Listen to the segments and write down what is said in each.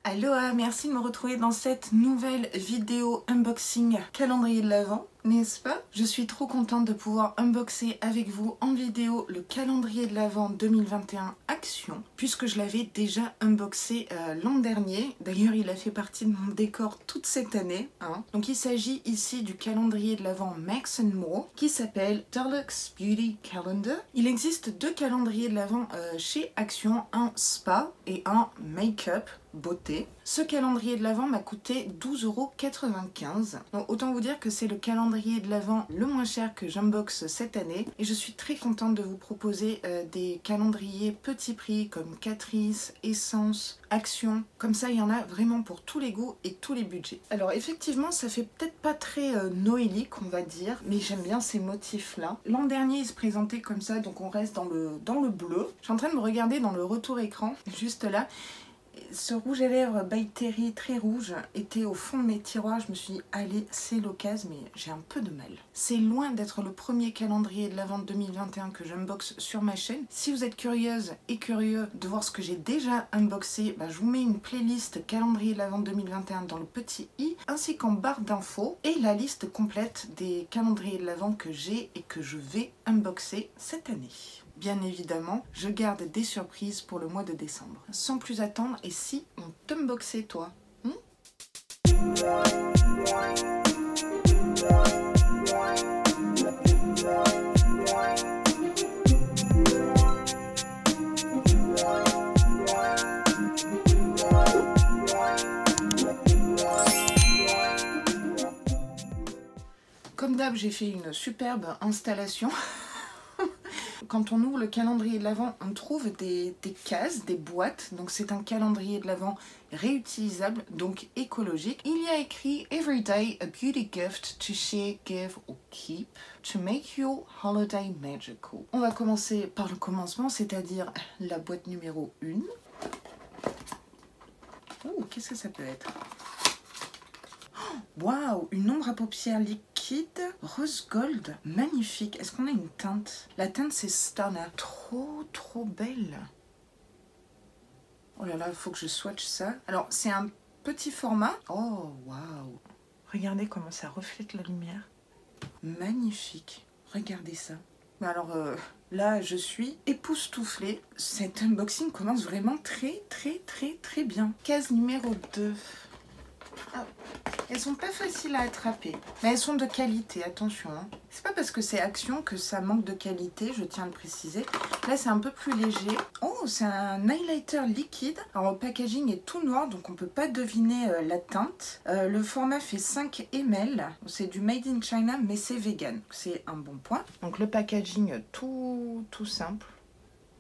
Aloha, merci de me retrouver dans cette nouvelle vidéo unboxing calendrier de l'Avent, n'est-ce pas? Je suis trop contente de pouvoir unboxer avec vous en vidéo le calendrier de l'Avent 2021 Action, puisque je l'avais déjà unboxé l'an dernier. D'ailleurs, il a fait partie de mon décor toute cette année. Donc il s'agit ici du calendrier de l'Avent Max & More, qui s'appelle Deluxe Beauty Calendar. Il existe deux calendriers de l'Avent chez Action, un spa et un make-up beauté. Ce calendrier de l'Avent m'a coûté 12,95 €. Donc autant vous dire que c'est le calendrier de l'Avent le moins cher que j'unboxe cette année. Et je suis très contente de vous proposer des calendriers petits prix comme Catrice, Essence, Action. Comme ça, il y en a vraiment pour tous les goûts et tous les budgets. Alors effectivement, ça fait peut-être pas très noélique, on va dire, mais j'aime bien ces motifs-là. L'an dernier, il se présentait comme ça, donc on reste dans le bleu. Je suis en train de me regarder dans le retour écran, juste là. Ce rouge à lèvres by Terry très rouge était au fond de mes tiroirs. Je me suis dit, allez, c'est l'occasion, mais j'ai un peu de mal. C'est loin d'être le premier calendrier de l'Avent 2021 que j'unboxe sur ma chaîne. Si vous êtes curieuse et curieux de voir ce que j'ai déjà unboxé, je vous mets une playlist calendrier de l'Avent 2021 dans le petit i, ainsi qu'en barre d'infos, et la liste complète des calendriers de l'Avent que j'ai et que je vais unboxer cette année. Bien évidemment, je garde des surprises pour le mois de décembre. Sans plus attendre, et si on t'unboxait toi Comme d'hab, j'ai fait une superbe installation. Quand on ouvre le calendrier de l'Avent, on trouve des cases, des boîtes. Donc c'est un calendrier de l'Avent réutilisable, donc écologique. Il y a écrit « Every day a beauty gift to share, give or keep to make your holiday magical ». On va commencer par le commencement, c'est-à-dire la boîte numéro 1. Oh, qu'est-ce que ça peut être? Waouh, une ombre à paupières liquide, rose gold, magnifique. Est-ce qu'on a une teinte? La teinte c'est Stunner. Trop belle. Oh là là, il faut que je swatch ça. Alors c'est un petit format. Oh waouh. Regardez comment ça reflète la lumière. Magnifique. Regardez ça. Mais alors là je suis époustouflée. Cet unboxing commence vraiment très bien. Case numéro 2. Ah. Elles sont pas faciles à attraper, mais elles sont de qualité, attention. C'est pas parce que c'est Action que ça manque de qualité, je tiens à le préciser. Là, c'est un peu plus léger. Oh, c'est un highlighter liquide. Alors, le packaging est tout noir, donc on peut pas deviner la teinte. Le format fait 5 ml. C'est du Made in China, mais c'est vegan. C'est un bon point. Donc, le packaging tout simple.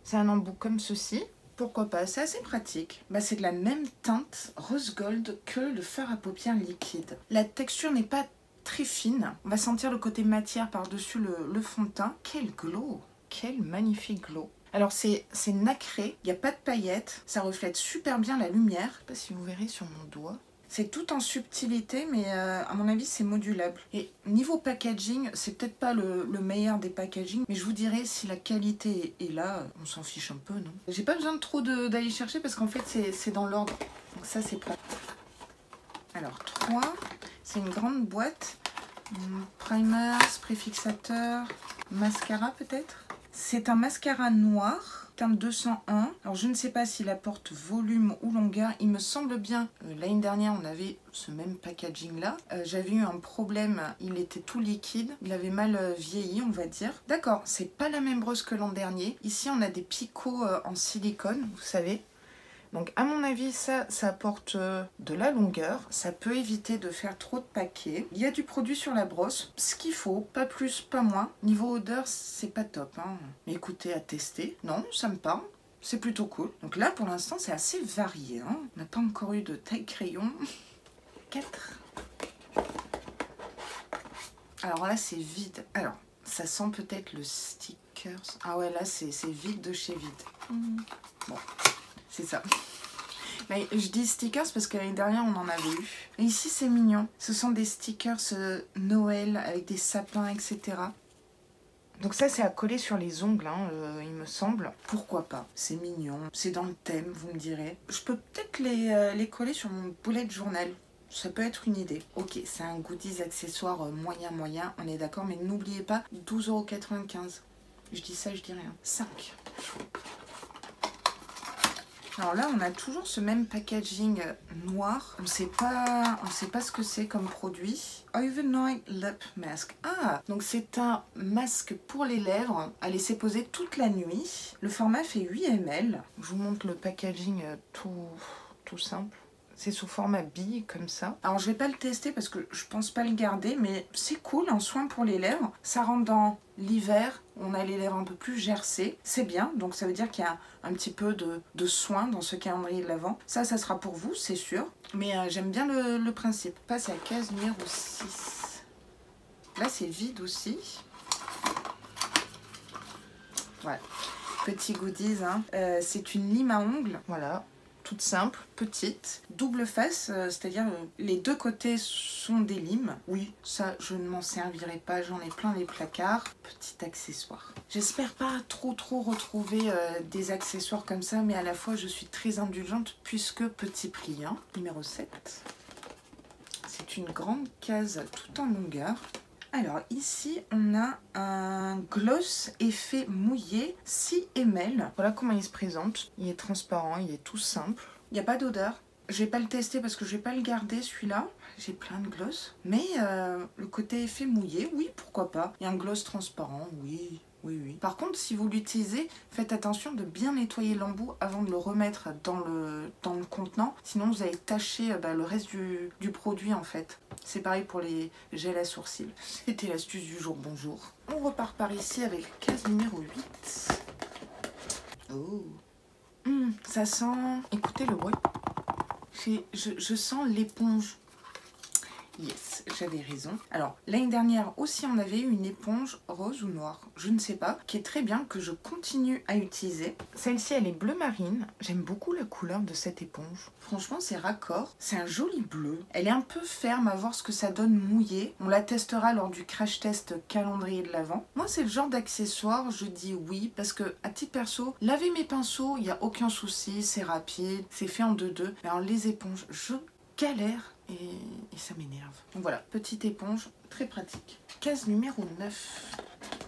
C'est un embout comme ceci. Pourquoi pas, c'est assez pratique. C'est de la même teinte rose gold que le fard à paupières liquide. La texture n'est pas très fine. On va sentir le côté matière par-dessus le fond de teint. Quel glow! Quel magnifique glow! Alors c'est nacré, il n'y a pas de paillettes, ça reflète super bien la lumière. Je ne sais pas si vous verrez sur mon doigt. C'est tout en subtilité, mais à mon avis, c'est modulable. Et niveau packaging, c'est peut-être pas le meilleur des packaging, mais je vous dirais, si la qualité est là, on s'en fiche un peu, non? J'ai pas besoin de trop d'aller chercher, parce qu'en fait, c'est dans l'ordre. Donc ça, c'est pas... Alors, 3, c'est une grande boîte. Primer, spray fixateur, mascara peut-être. C'est un mascara noir. Teinte 201. Alors je ne sais pas s'il apporte volume ou longueur. Il me semble bien, l'année dernière on avait ce même packaging là. J'avais eu un problème, il était tout liquide. Il avait mal vieilli on va dire. D'accord, c'est pas la même brosse que l'an dernier. Ici on a des picots en silicone, vous savez. Donc à mon avis ça apporte de la longueur, ça peut éviter de faire trop de paquets. Il y a du produit sur la brosse, ce qu'il faut, pas plus, pas moins. Niveau odeur c'est pas top, hein. Mais écoutez, à tester, non ça me parle, c'est plutôt cool. Donc là pour l'instant c'est assez varié, hein. On n'a pas encore eu de taille crayon. 4. Alors là c'est vide, alors ça sent peut-être le stickers. Ah ouais là c'est vide de chez vide. Bon. C'est ça. Mais je dis stickers parce que l'année dernière on en avait eu. Et ici c'est mignon. Ce sont des stickers Noël avec des sapins, etc. Donc ça, c'est à coller sur les ongles, hein, il me semble. Pourquoi pas? C'est mignon, c'est dans le thème, vous me direz. Je peux peut-être les coller sur mon bullet journal. Ça peut être une idée. Ok, c'est un goodies accessoire moyen, on est d'accord, mais n'oubliez pas, 12,95 €. Je dis ça, je dis rien. 5. Alors là, on a toujours ce même packaging noir. On sait pas ce que c'est comme produit. Overnight Lip Mask. Ah, donc c'est un masque pour les lèvres à laisser poser toute la nuit. Le format fait 8 ml. Je vous montre le packaging tout simple. C'est sous format bille, comme ça. Alors, je vais pas le tester parce que je pense pas le garder, mais c'est cool, un soin pour les lèvres. Ça rentre dans l'hiver, on a les lèvres un peu plus gercées. C'est bien, donc ça veut dire qu'il y a un petit peu de soin dans ce calendrier de l'Avent. Ça sera pour vous, c'est sûr. Mais j'aime bien le principe. Passe à la case numéro 6. Là, c'est vide aussi. Voilà. Petit goodies, hein. C'est une lime à ongles. Voilà. Toute simple, petite, double face, c'est-à-dire les deux côtés sont des limes. Oui, ça je ne m'en servirai pas, j'en ai plein les placards. Petit accessoire. J'espère pas trop retrouver des accessoires comme ça, mais à la fois je suis très indulgente puisque petit prix. Hein. Numéro 7. C'est une grande case tout en longueur. Alors ici on a un gloss effet mouillé 6 ml. Voilà comment il se présente. Il est transparent, il est tout simple. Il n'y a pas d'odeur. Je vais pas le tester parce que je vais pas le garder celui-là. J'ai plein de gloss. Mais le côté effet mouillé, oui pourquoi pas. Il y a un gloss transparent, oui. Oui. Par contre, si vous l'utilisez, faites attention de bien nettoyer l'embout avant de le remettre dans le contenant. Sinon, vous allez tacher le reste du produit en fait. C'est pareil pour les gels à sourcils. C'était l'astuce du jour, bonjour. On repart par ici avec case numéro 8. Oh. Ça sent... Écoutez le bruit. Je sens l'éponge. Yes, j'avais raison. Alors, l'année dernière aussi, on avait eu une éponge rose ou noire, je ne sais pas, qui est très bien, que je continue à utiliser. Celle-ci, elle est bleu marine. J'aime beaucoup la couleur de cette éponge. Franchement, c'est raccord. C'est un joli bleu. Elle est un peu ferme, à voir ce que ça donne mouillé. On la testera lors du crash test calendrier de l'Avent. Moi, c'est le genre d'accessoire, je dis oui, parce que, à titre perso, laver mes pinceaux, il n'y a aucun souci, c'est rapide, c'est fait en 2-2. Mais alors, les éponges, je galère. Et ça m'énerve. Donc voilà, petite éponge, très pratique. Case numéro 9.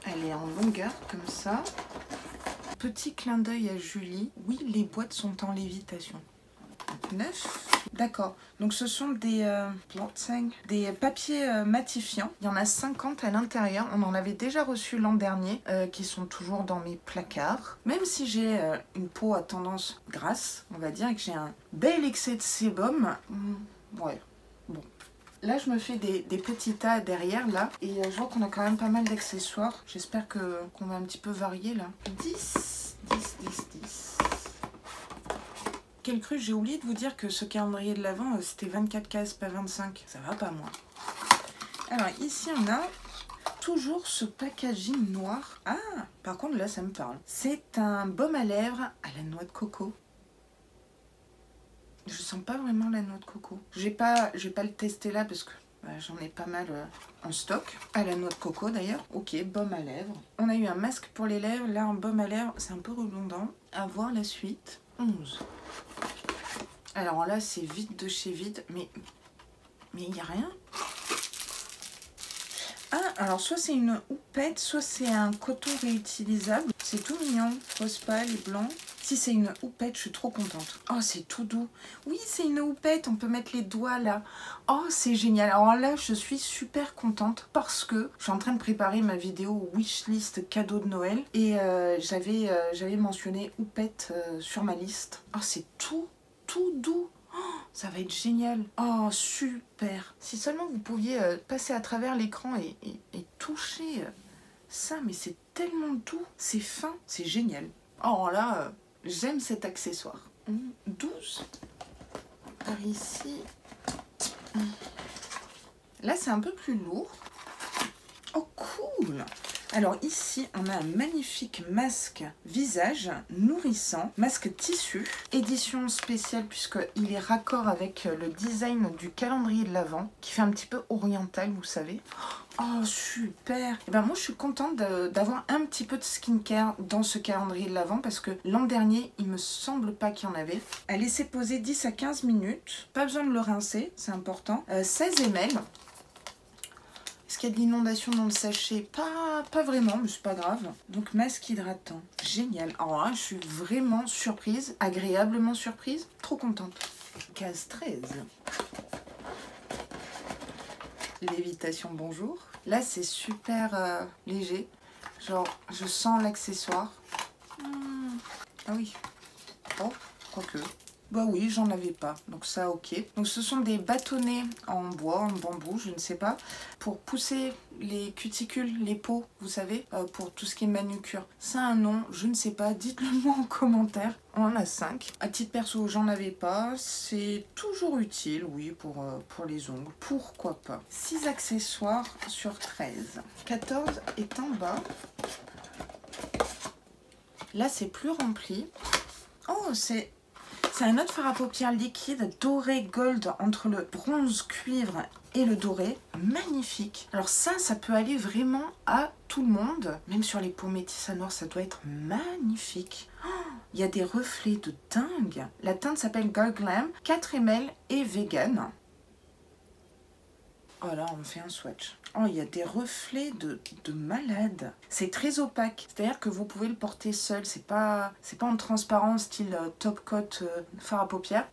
Elle est en longueur, comme ça. Petit clin d'œil à Julie. Oui, les boîtes sont en lévitation. 9. D'accord. Donc ce sont des papiers matifiants. Il y en a 50 à l'intérieur. On en avait déjà reçu l'an dernier, qui sont toujours dans mes placards. Même si j'ai une peau à tendance grasse, on va dire, et que j'ai un bel excès de sébum, ouais. Bon, là je me fais des petits tas derrière là et je vois qu'on a quand même pas mal d'accessoires. J'espère qu'on va un petit peu varier là. 10. Quelle cru, j'ai oublié de vous dire que ce calendrier de l'Avent c'était 24 cases, pas 25. Ça va pas moi. Alors ici on a toujours ce packaging noir. Ah, par contre là ça me parle. C'est un baume à lèvres à la noix de coco. Je sens pas vraiment la noix de coco. Je vais pas le tester là parce que j'en ai pas mal en stock. À la noix de coco d'ailleurs. Ok, baume à lèvres. On a eu un masque pour les lèvres. Là, un baume à lèvres, c'est un peu redondant. À voir la suite. 11. Alors là, c'est vide de chez vide. Mais il n'y a rien. Ah, alors soit c'est une houppette, soit c'est un coton réutilisable. C'est tout mignon. Rose pâle et blanc. Si c'est une houppette, je suis trop contente. Oh, c'est tout doux. Oui, c'est une houppette, on peut mettre les doigts là. Oh, c'est génial. Alors là, je suis super contente parce que je suis en train de préparer ma vidéo wishlist cadeau de Noël. Et j'avais mentionné houppette sur ma liste. Oh, c'est tout doux. Oh, ça va être génial. Oh, super. Si seulement vous pouviez passer à travers l'écran et toucher ça, mais c'est tellement doux. C'est fin, c'est génial. Oh là... J'aime cet accessoire. 12. Par ici. Là, c'est un peu plus lourd. Oh, cool. Alors ici, on a un magnifique masque visage nourrissant, masque tissu, édition spéciale puisqu'il est raccord avec le design du calendrier de l'Avent, qui fait un petit peu oriental, vous savez. Oh super! Et ben moi je suis contente d'avoir un petit peu de skincare dans ce calendrier de l'Avent parce que l'an dernier il me semble pas qu'il y en avait. À laisser poser 10 à 15 minutes, pas besoin de le rincer, c'est important. 16 ml. Est-ce qu'il y a de l'inondation dans le sachet? Pas vraiment, mais c'est pas grave. Donc masque hydratant, génial. Alors là je suis vraiment surprise, agréablement surprise, trop contente. Case 13. Lévitation, bonjour. Là, c'est super léger. Genre, je sens l'accessoire. Ah oui. Oh, quoique. Bah oui, j'en avais pas. Donc ça, ok. Donc ce sont des bâtonnets en bois, en bambou, je ne sais pas. Pour pousser les cuticules, les peaux, vous savez, pour tout ce qui est manucure. Ça a un nom, je ne sais pas. Dites-le moi en commentaire. On en a 5. À titre perso, j'en avais pas. C'est toujours utile, oui, pour les ongles. Pourquoi pas. 6 accessoires sur 13. 14 est en bas. Là, c'est plus rempli. Oh, c'est un autre fard à paupières liquide doré gold entre le bronze cuivre et le doré. Magnifique. Alors ça peut aller vraiment à tout le monde. Même sur les peaux métisses à noir, ça doit être magnifique. Oh, il y a des reflets de dingue. La teinte s'appelle Girl Glam, 4 ml et vegan. Oh là, on fait un swatch. Oh, il y a des reflets de malade. C'est très opaque. C'est-à-dire que vous pouvez le porter seul. C'est pas en transparent style top coat fard à paupières.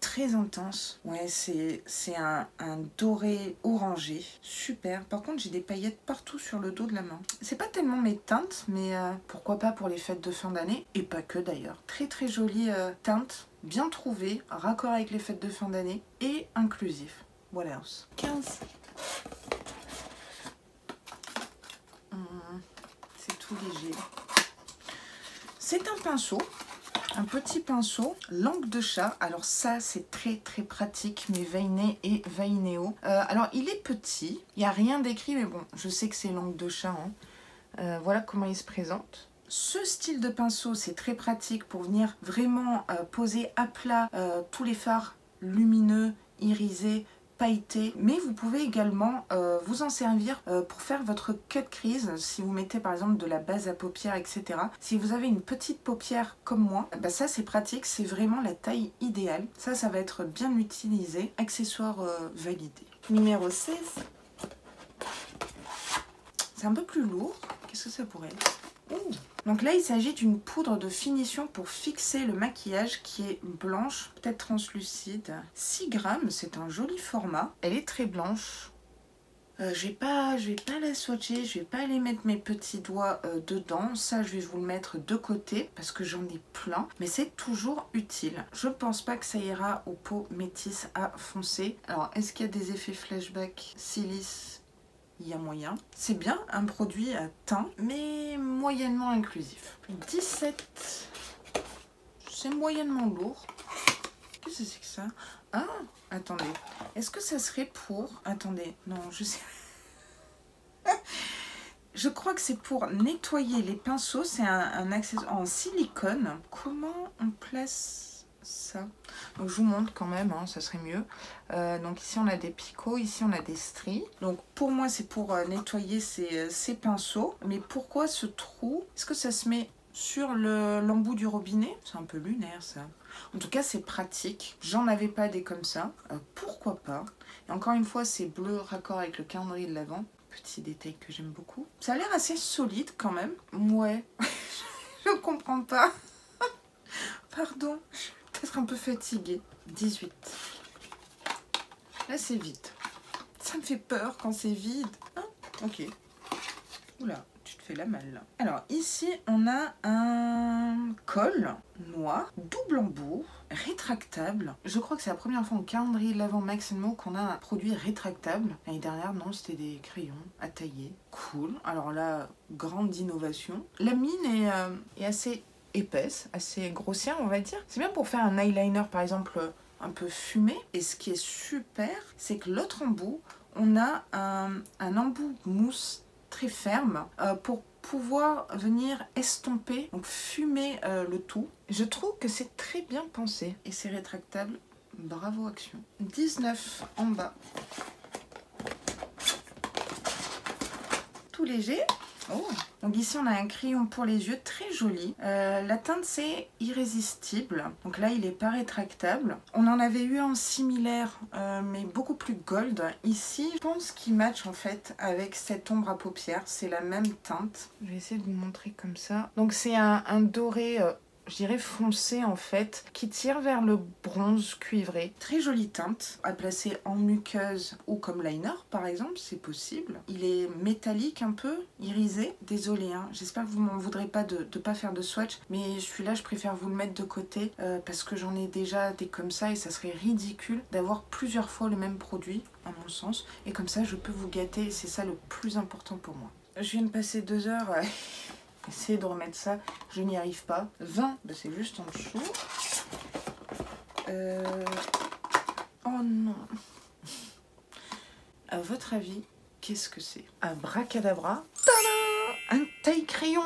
Très intense. Ouais, c'est un doré orangé. Super. Par contre, j'ai des paillettes partout sur le dos de la main. C'est pas tellement mes teintes, mais pourquoi pas pour les fêtes de fin d'année. Et pas que d'ailleurs. Très très jolie teinte. Bien trouvée. Raccord avec les fêtes de fin d'année. Et inclusif. What else? 15. C'est tout léger. C'est un pinceau. Un petit pinceau, langue de chat. Alors ça, c'est très très pratique, mes Veinés et Veineo. Alors, il est petit. Il n'y a rien d'écrit, mais bon, je sais que c'est langue de chat. Hein. Voilà comment il se présente. Ce style de pinceau, c'est très pratique pour venir vraiment poser à plat tous les fards lumineux, irisés, pailleté, mais vous pouvez également vous en servir pour faire votre cut crease. Si vous mettez par exemple de la base à paupières, etc. Si vous avez une petite paupière comme moi, bah ça c'est pratique, c'est vraiment la taille idéale. Ça va être bien utilisé. Accessoire validé. Numéro 16. C'est un peu plus lourd. Qu'est-ce que ça pourrait être? Donc là, il s'agit d'une poudre de finition pour fixer le maquillage qui est blanche, peut-être translucide. 6 grammes, c'est un joli format. Elle est très blanche. Je vais pas la swatcher, je vais pas aller mettre mes petits doigts dedans. Ça, je vais vous le mettre de côté parce que j'en ai plein. Mais c'est toujours utile. Je pense pas que ça ira aux peaux métisses à foncer. Alors, est-ce qu'il y a des effets flashback silice? Il y a moyen. C'est bien un produit à teint, mais moyennement inclusif. 17. C'est moyennement lourd. Qu'est-ce que c'est que ça? Ah, attendez. Est-ce que ça serait pour... Attendez, non, je sais... Je crois que c'est pour nettoyer les pinceaux. C'est un accessoire en silicone. Comment on place... ça. Donc je vous montre quand même, hein, ça serait mieux. Donc ici on a des picots, ici on a des stries. Donc pour moi c'est pour nettoyer ces pinceaux. Mais pourquoi ce trou? Est-ce que ça se met sur l'embout du robinet? C'est un peu lunaire ça. En tout cas c'est pratique. J'en avais pas des comme ça. Pourquoi pas? Et encore une fois c'est bleu raccord avec le calendrier de l'Avent. Petit détail que j'aime beaucoup. Ça a l'air assez solide quand même. Ouais. Je comprends pas. Pardon. Peut-être un peu fatiguée. 18. Là, c'est vide. Ça me fait peur quand c'est vide. Hein? Ok. Oula, tu te fais la malle. Là. Alors, ici, on a un col noir, double embout, rétractable. Je crois que c'est la première fois au calendrier de l'Avent Maximo qu'on a un produit rétractable. L'année dernière, non, c'était des crayons à tailler. Cool. Alors là, grande innovation. La mine est assez... épaisse, assez grossière on va dire. C'est bien pour faire un eyeliner par exemple un peu fumé. Et ce qui est super, c'est que l'autre embout, on a un embout mousse très ferme pour pouvoir venir estomper, donc fumer le tout. Je trouve que c'est très bien pensé. Et c'est rétractable. Bravo Action. 19 en bas. Tout léger. Oh. Donc ici on a un crayon pour les yeux très joli. La teinte c'est Irrésistible. Donc là il est pas rétractable. On en avait eu un similaire mais beaucoup plus gold. Ici je pense qu'il match en fait avec cette ombre à paupières. C'est la même teinte. Je vais essayer de vous montrer comme ça. Donc c'est un doré... je dirais foncé en fait, qui tire vers le bronze cuivré. Très jolie teinte, à placer en muqueuse ou comme liner par exemple, c'est possible. Il est métallique un peu, irisé. Désolée, hein, j'espère que vous m'en voudrez pas de ne pas faire de swatch, mais celui-là je préfère vous le mettre de côté parce que j'en ai déjà des comme ça et ça serait ridicule d'avoir plusieurs fois le même produit, à mon sens. Et comme ça je peux vous gâter et c'est ça le plus important pour moi. Je viens de passer 2 heures... Essayer de remettre ça, je n'y arrive pas. 20, bah c'est juste en dessous. Oh non. À votre avis, qu'est-ce que c'est? Abracadabra. Tada! Un taille-crayon.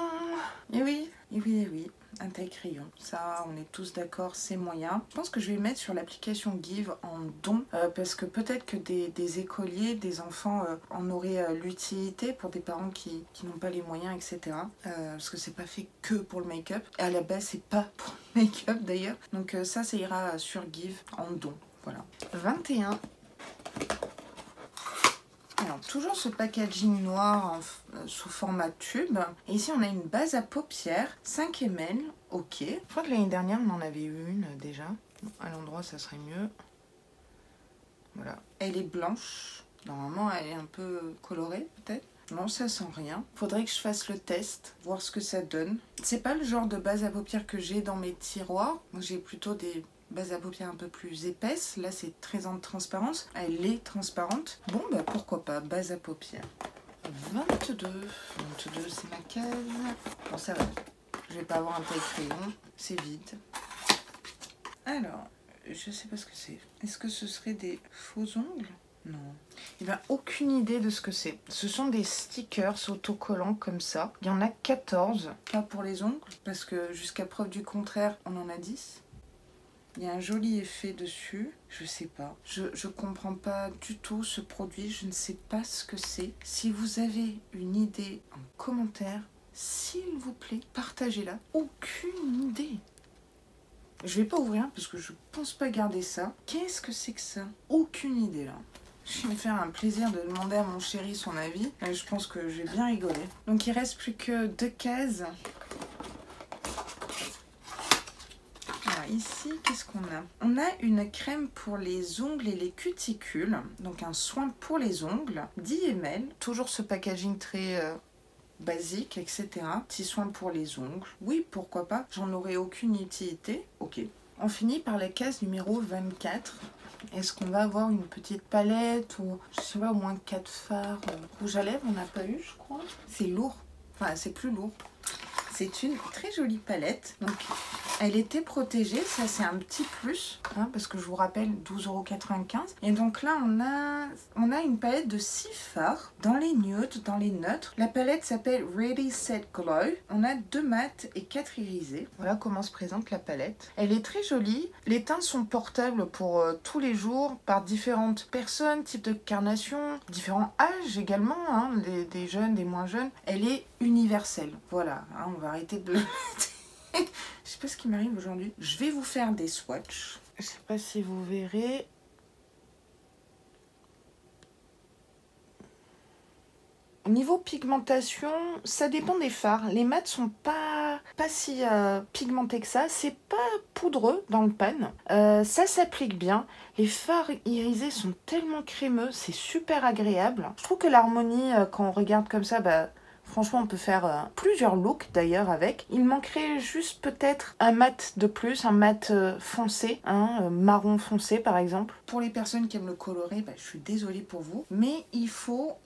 Eh oui, eh oui, eh oui. Un taille-crayon. Ça, on est tous d'accord, c'est moyen. Je pense que je vais le mettre sur l'application Give en don parce que peut-être que des écoliers, des enfants en auraient l'utilité pour des parents qui n'ont pas les moyens, etc. Parce que c'est pas fait que pour le make-up. Et à la base, c'est pas pour le make-up d'ailleurs. Donc ça ira sur Give en don. Voilà. 21. Alors, toujours ce packaging noir sous format tube. Et ici, on a une base à paupières, 5 ml. Ok. Je crois que l'année dernière, on en avait eu une déjà. À l'endroit, ça serait mieux. Voilà. Elle est blanche. Normalement, elle est un peu colorée, peut-être. Non, ça sent rien. Faudrait que je fasse le test, voir ce que ça donne. C'est pas le genre de base à paupières que j'ai dans mes tiroirs. Moi, j'ai plutôt des... base à paupières un peu plus épaisse. Là, c'est très en transparence. Elle est transparente. Bon, bah pourquoi pas. Base à paupières. 22. 22, c'est ma case. Bon, ça va. Je vais pas avoir un taille-crayon. C'est vide. Alors, je sais pas ce que c'est. Est-ce que ce serait des faux ongles? Non. Eh bien, aucune idée de ce que c'est. Ce sont des stickers autocollants comme ça. Il y en a 14. Pas pour les ongles, parce que jusqu'à preuve du contraire, on en a 10. Il y a un joli effet dessus, je sais pas. Je comprends pas du tout ce produit, je ne sais pas ce que c'est. Si vous avez une idée en commentaire, s'il vous plaît, partagez-la. Aucune idée. Je vais pas ouvrir parce que je pense pas garder ça. Qu'est-ce que c'est que ça? Aucune idée là. Je vais me faire un plaisir de demander à mon chéri son avis. Et je pense que je vais bien rigoler. Donc il reste plus que 2 cases. Ici, qu'est-ce qu'on a? On a une crème pour les ongles et les cuticules. Donc un soin pour les ongles. 10 ml. Toujours ce packaging très basique, etc. Petit soin pour les ongles. Oui, pourquoi pas. J'en aurais aucune utilité. Ok. On finit par la case numéro 24. Est-ce qu'on va avoir une petite palette ou, je sais pas, au moins 4 fards rouge à lèvres? On n'a pas eu, je crois. C'est lourd. Enfin, c'est plus lourd. C'est une très jolie palette. Donc, elle était protégée. Ça, c'est un petit plus. Hein, parce que je vous rappelle, 12,95 €. Et donc là, on a une palette de 6 fards. Dans les nudes, dans les neutres. La palette s'appelle Ready Set Glow. On a 2 mat et 4 irisés. Voilà comment se présente la palette. Elle est très jolie. Les teintes sont portables pour tous les jours par différentes personnes, type de carnation, différents âges également. Hein, des jeunes, des moins jeunes. Elle est universelle. Voilà. Hein, on va arrêter de... Je sais pas ce qui m'arrive aujourd'hui. Je vais vous faire des swatchs. Je sais pas si vous verrez. Au niveau pigmentation, ça dépend des fards. Les mats sont pas si pigmentés que ça. C'est pas poudreux dans le pan. Ça s'applique bien. Les fards irisés sont tellement crémeux. C'est super agréable. Je trouve que l'harmonie, quand on regarde comme ça, bah... franchement, on peut faire plusieurs looks d'ailleurs avec. Il manquerait juste peut-être un mat de plus, un mat foncé, hein, marron foncé par exemple. Pour les personnes qui aiment le coloré, bah, je suis désolée pour vous. Mais il faut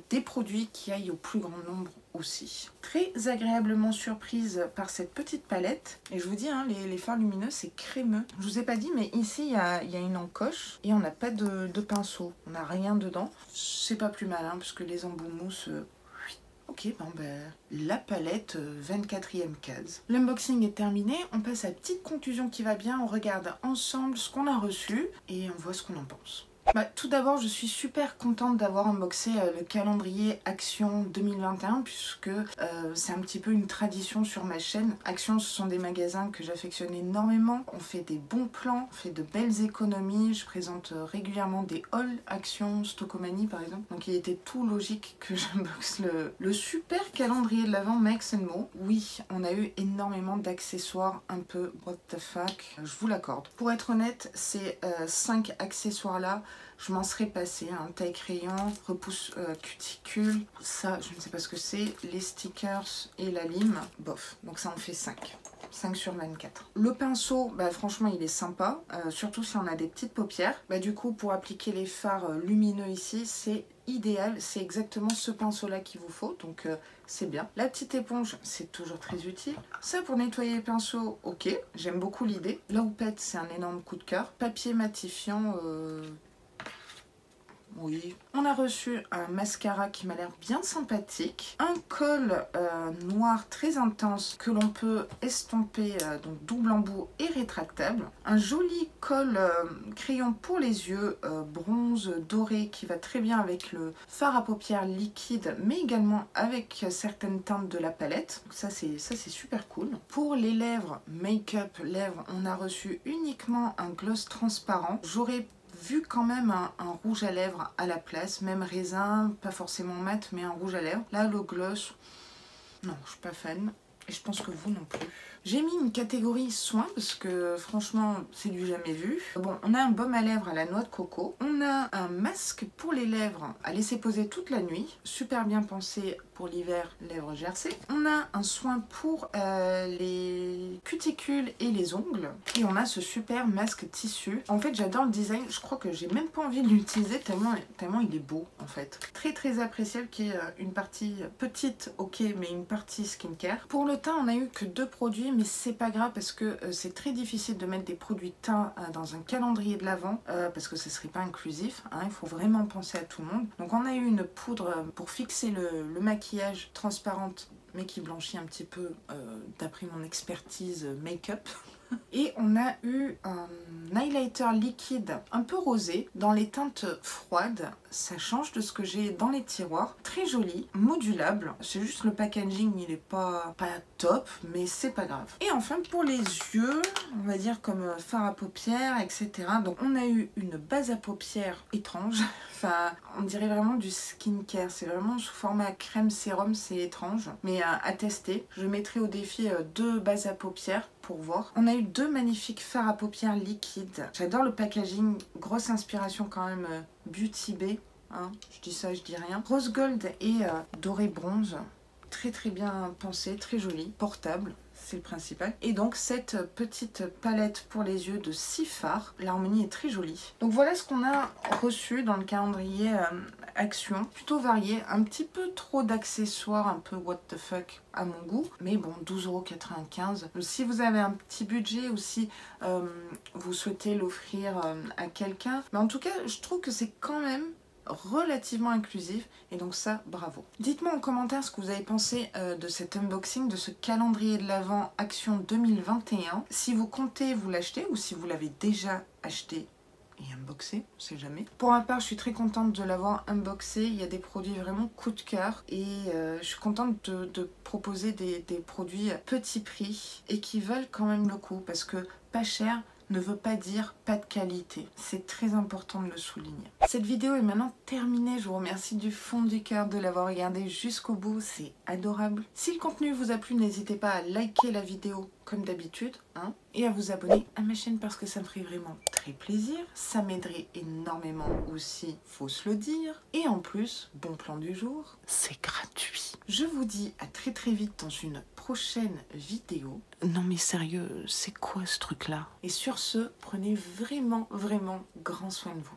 des produits qui aillent au plus grand nombre aussi. Très agréablement surprise par cette petite palette. Et je vous dis, hein, les fards lumineux, c'est crémeux. Je vous ai pas dit, mais ici, il y a une encoche et on n'a pas de pinceau. On n'a rien dedans. C'est pas plus mal, hein, parce que les embouts mousse... Ok, bon ben, la palette 24e case. L'unboxing est terminé, on passe à la petite conclusion qui va bien, on regarde ensemble ce qu'on a reçu et on voit ce qu'on en pense. Tout d'abord, je suis super contente d'avoir unboxé le calendrier Action 2021 puisque c'est un petit peu une tradition sur ma chaîne. Action, ce sont des magasins que j'affectionne énormément. On fait des bons plans, on fait de belles économies. Je présente régulièrement des hauls Action, Stockomanie par exemple. Donc il était tout logique que j'unboxe le super calendrier de l'Avent Max & Mo. Oui, on a eu énormément d'accessoires un peu what the fuck, je vous l'accorde. Pour être honnête, ces 5 accessoires là, je m'en serais passé, hein, taille crayon, repousse cuticule, ça je ne sais pas ce que c'est, les stickers et la lime, bof, donc ça en fait 5. 5 sur 24. Le pinceau, franchement il est sympa, surtout si on a des petites paupières. Du coup pour appliquer les fards lumineux ici, c'est idéal, c'est exactement ce pinceau là qu'il vous faut, donc c'est bien. La petite éponge, c'est toujours très utile. Ça pour nettoyer les pinceaux, ok, j'aime beaucoup l'idée. La houppette, c'est un énorme coup de cœur. Papier matifiant, oui. On a reçu un mascara qui m'a l'air bien sympathique. Un col noir très intense que l'on peut estomper, donc double embout et rétractable. Un joli col crayon pour les yeux, bronze doré qui va très bien avec le fard à paupières liquide, mais également avec certaines teintes de la palette. Donc ça c'est super cool. Pour les lèvres, make-up lèvres, on a reçu uniquement un gloss transparent. J'aurais vu quand même un rouge à lèvres à la place, même raisin, pas forcément mat, mais un rouge à lèvres. Là, le gloss, non, je suis pas fan. Et je pense que vous non plus. J'ai mis une catégorie soins parce que franchement c'est du jamais vu. Bon, on a un baume à lèvres à la noix de coco. On a un masque pour les lèvres à laisser poser toute la nuit. Super bien pensé pour l'hiver, lèvres gercées. On a un soin pour les cuticules et les ongles. Et on a ce super masque tissu. En fait j'adore le design. Je crois que j'ai même pas envie de l'utiliser tellement il est beau en fait. Très très appréciable qui est une partie petite, ok, mais une partie skincare. Pour le teint, on a eu que 2 produits, mais c'est pas grave parce que c'est très difficile de mettre des produits teint dans un calendrier de l'Avent parce que ce serait pas inclusif, hein, il faut vraiment penser à tout le monde. Donc on a eu une poudre pour fixer le maquillage transparente mais qui blanchit un petit peu d'après mon expertise make-up. Et on a eu un highlighter liquide un peu rosé dans les teintes froides. Ça change de ce que j'ai dans les tiroirs. Très joli, modulable. C'est juste le packaging, il est pas top, mais c'est pas grave. Et enfin pour les yeux, on va dire comme fard à paupières, etc. Donc on a eu une base à paupières étrange. Enfin, on dirait vraiment du skincare. C'est vraiment sous format crème sérum, c'est étrange. Mais à tester. Je mettrai au défi 2 bases à paupières pour voir. On a eu 2 magnifiques fards à paupières liquides. J'adore le packaging, grosse inspiration quand même Beauty Bay, hein. Je dis ça, je dis rien. Rose gold et doré bronze. Très très bien pensé, très joli, portable. C'est le principal. Et donc cette petite palette pour les yeux de 6 fards. L'harmonie est très jolie. Donc voilà ce qu'on a reçu dans le calendrier Action. Plutôt varié. Un petit peu trop d'accessoires, un peu what the fuck à mon goût. Mais bon, 12,95 €. Si vous avez un petit budget ou si vous souhaitez l'offrir à quelqu'un. Mais en tout cas, je trouve que c'est quand même relativement inclusif et donc ça, bravo. Dites-moi en commentaire ce que vous avez pensé de cet unboxing, de ce calendrier de l'Avent Action 2021. Si vous comptez vous l'acheter ou si vous l'avez déjà acheté et unboxé, on sait jamais. Pour ma part, je suis très contente de l'avoir unboxé. Il y a des produits vraiment coup de cœur et je suis contente de proposer des produits à petit prix et qui valent quand même le coup parce que pas cher ne veut pas dire pas de qualité. C'est très important de le souligner. Cette vidéo est maintenant terminée. Je vous remercie du fond du cœur de l'avoir regardée jusqu'au bout. C'est adorable. Si le contenu vous a plu, n'hésitez pas à liker la vidéo comme d'habitude, hein, et à vous abonner à ma chaîne parce que ça me ferait vraiment très plaisir. Ça m'aiderait énormément aussi, faut se le dire. Et en plus, bon plan du jour, c'est gratuit. Je vous dis à très très vite dans une prochaine vidéo. Non mais sérieux, c'est quoi ce truc là? Et sur ce, prenez vraiment grand soin de vous.